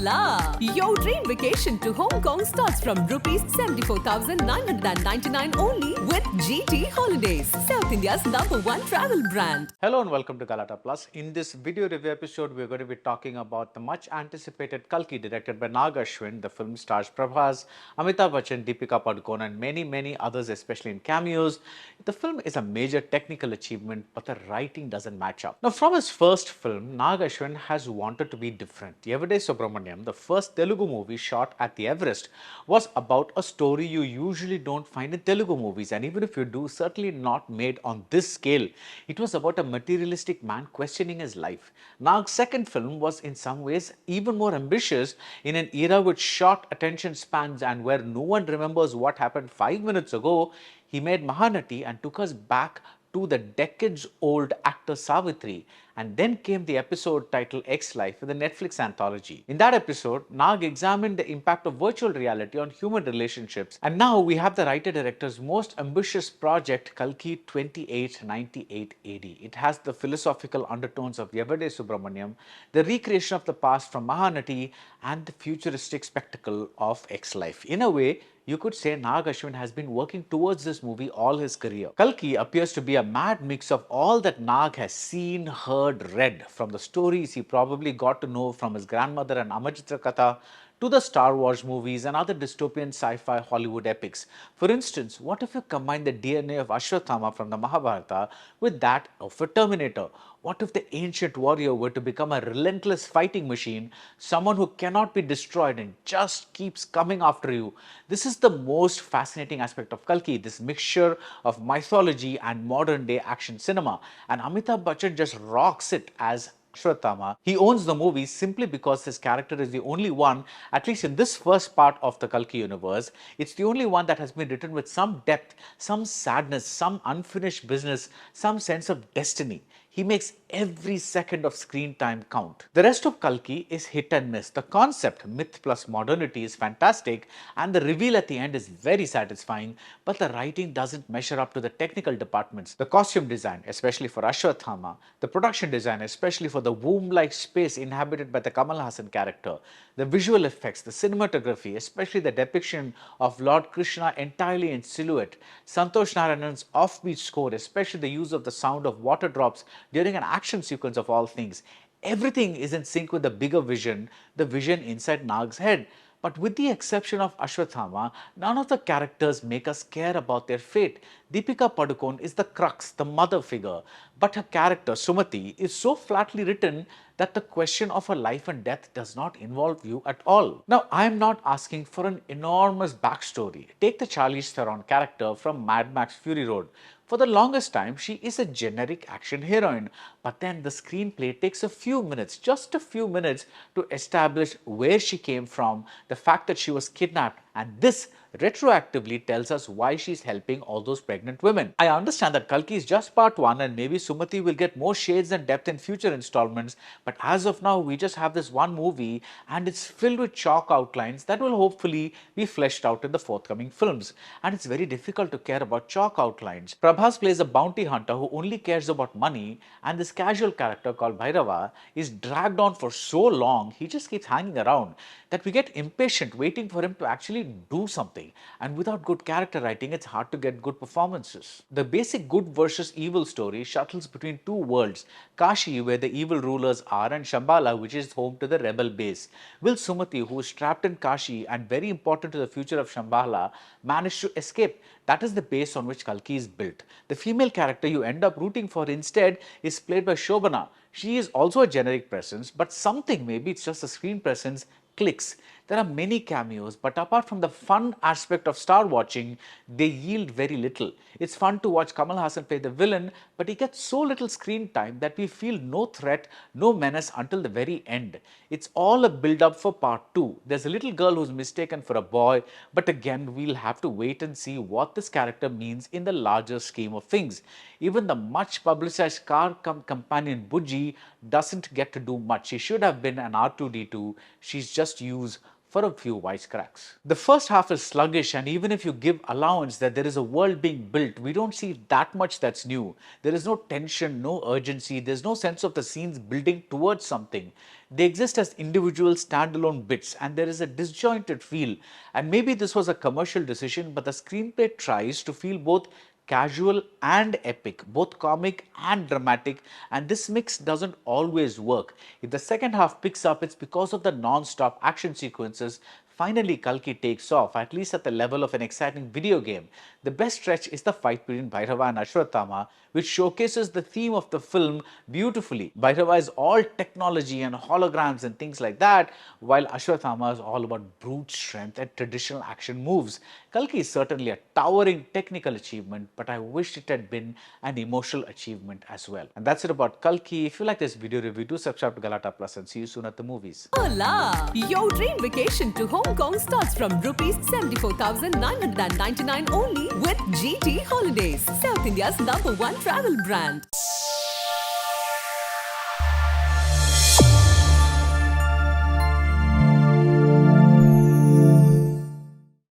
la! Your dream vacation to Hong Kong starts from rupees 74,999 only with GT Holidays, South India's #1 travel brand. Hello and welcome to Galatta Plus. In this video review episode, we're going to be talking about the much anticipated Kalki directed by Nag Ashwin. The film stars Prabhas, Amitabh Bachchan, Deepika Padukone and many others, especially in cameos. The film is a major technical achievement, but the writing doesn't match up. Now, from his first film, Nag Ashwin has wanted to be different. Yevade Subramaniam, the first Telugu movie shot at the Everest, was about a story you usually don't find in Telugu movies, and even if you do, certainly not made on this scale. It was about a materialistic man questioning his life. Nag's second film was in some ways even more ambitious in an era with short attention spans and where no one remembers what happened 5 minutes ago. He made Mahanati and took us back to the decades-old actor Savitri, and then came the episode titled X-Life in the Netflix anthology. In that episode, Nag examined the impact of virtual reality on human relationships, and now we have the writer-director's most ambitious project, Kalki 2898 AD. It has the philosophical undertones of Yevade Subramaniam, the recreation of the past from Mahanati, and the futuristic spectacle of X-Life. In a way, you could say Nag Ashwin has been working towards this movie all his career. Kalki appears to be a mad mix of all that Nag has seen, heard, read, from the stories he probably got to know from his grandmother and Amajitra Katha, to the Star Wars movies and other dystopian sci-fi Hollywood epics. For instance, what if you combine the DNA of Ashwathama from the Mahabharata with that of a Terminator? What if the ancient warrior were to become a relentless fighting machine, someone who cannot be destroyed and just keeps coming after you? This is the most fascinating aspect of Kalki, this mixture of mythology and modern day action cinema. And Amitabh Bachchan just rocks it as Ashwathama. He owns the movie simply because his character is the only one, at least in this first part of the Kalki universe, it's the only one that has been written with some depth, some sadness, some unfinished business, some sense of destiny. He makes every second of screen time count. The rest of Kalki is hit and miss. The concept, myth plus modernity, is fantastic and the reveal at the end is very satisfying, but the writing doesn't measure up to the technical departments. The costume design, especially for Ashwathama, the production design, especially for the womb-like space inhabited by the Kamal Haasan character, the visual effects, the cinematography, especially the depiction of Lord Krishna entirely in silhouette, Santosh Narayan's offbeat score, especially the use of the sound of water drops during an action sequence of all things. Everything is in sync with the bigger vision, the vision inside Nag's head. But with the exception of Ashwathama, none of the characters make us care about their fate. Deepika Padukone is the crux, the mother figure, but her character, Sumati, is so flatly written that the question of her life and death does not involve you at all. Now, I am not asking for an enormous backstory. Take the Charlize Theron character from Mad Max Fury Road. For the longest time, she is a generic action heroine, but then the screenplay takes a few minutes, just a few minutes, to establish where she came from, the fact that she was kidnapped, and this retroactively tells us why she's helping all those pregnant women. I understand that Kalki is just part 1 and maybe Sumati will get more shades and depth in future installments, but as of now we just have this one movie and it's filled with chalk outlines that will hopefully be fleshed out in the forthcoming films. And it's very difficult to care about chalk outlines. Prabhas plays a bounty hunter who only cares about money, and this casual character called Bhairava is dragged on for so long, he just keeps hanging around, that we get impatient waiting for him to actually do something. And without good character writing, it's hard to get good performances. The basic good versus evil story shuttles between two worlds, Kashi, where the evil rulers are, and Shambhala, which is home to the rebel base. Will Sumati, who is trapped in Kashi and very important to the future of Shambhala, manage to escape? That is the base on which Kalki is built. The female character you end up rooting for instead is played by Shobana. She is also a generic presence, but something, maybe it's just a screen presence, clicks. There are many cameos, but apart from the fun aspect of star watching, they yield very little. It's fun to watch Kamal Haasan play the villain, but he gets so little screen time that we feel no threat, no menace until the very end. It's all a build-up for part 2. There's a little girl who's mistaken for a boy, but again, we'll have to wait and see what this character means in the larger scheme of things. Even the much publicized car companion Buji doesn't get to do much. She should have been an R2-D2. She's just used for a few wisecracks. The first half is sluggish, and even if you give allowance that there is a world being built, we don't see that much that's new. There is no tension, no urgency, there's no sense of the scenes building towards something. They exist as individual standalone bits, and there is a disjointed feel. And maybe this was a commercial decision, but the screenplay tries to feel both casual and epic, both comic and dramatic, and this mix doesn't always work. If the second half picks up, it's because of the non-stop action sequences. Finally, Kalki takes off, at least at the level of an exciting video game. The best stretch is the fight between Bhairava and Ashwatthama, which showcases the theme of the film beautifully. Bhairava is all technology and holograms and things like that, while Ashwatthama is all about brute strength and traditional action moves. Kalki is certainly a towering technical achievement, but I wished it had been an emotional achievement as well. And that's it about Kalki. If you like this video review, do subscribe to Galatta Plus and see you soon at the movies. Hola! Your dream vacation to Hong Kong starts from rupees 74,999 only with GT Holidays, South India's #1 travel brand.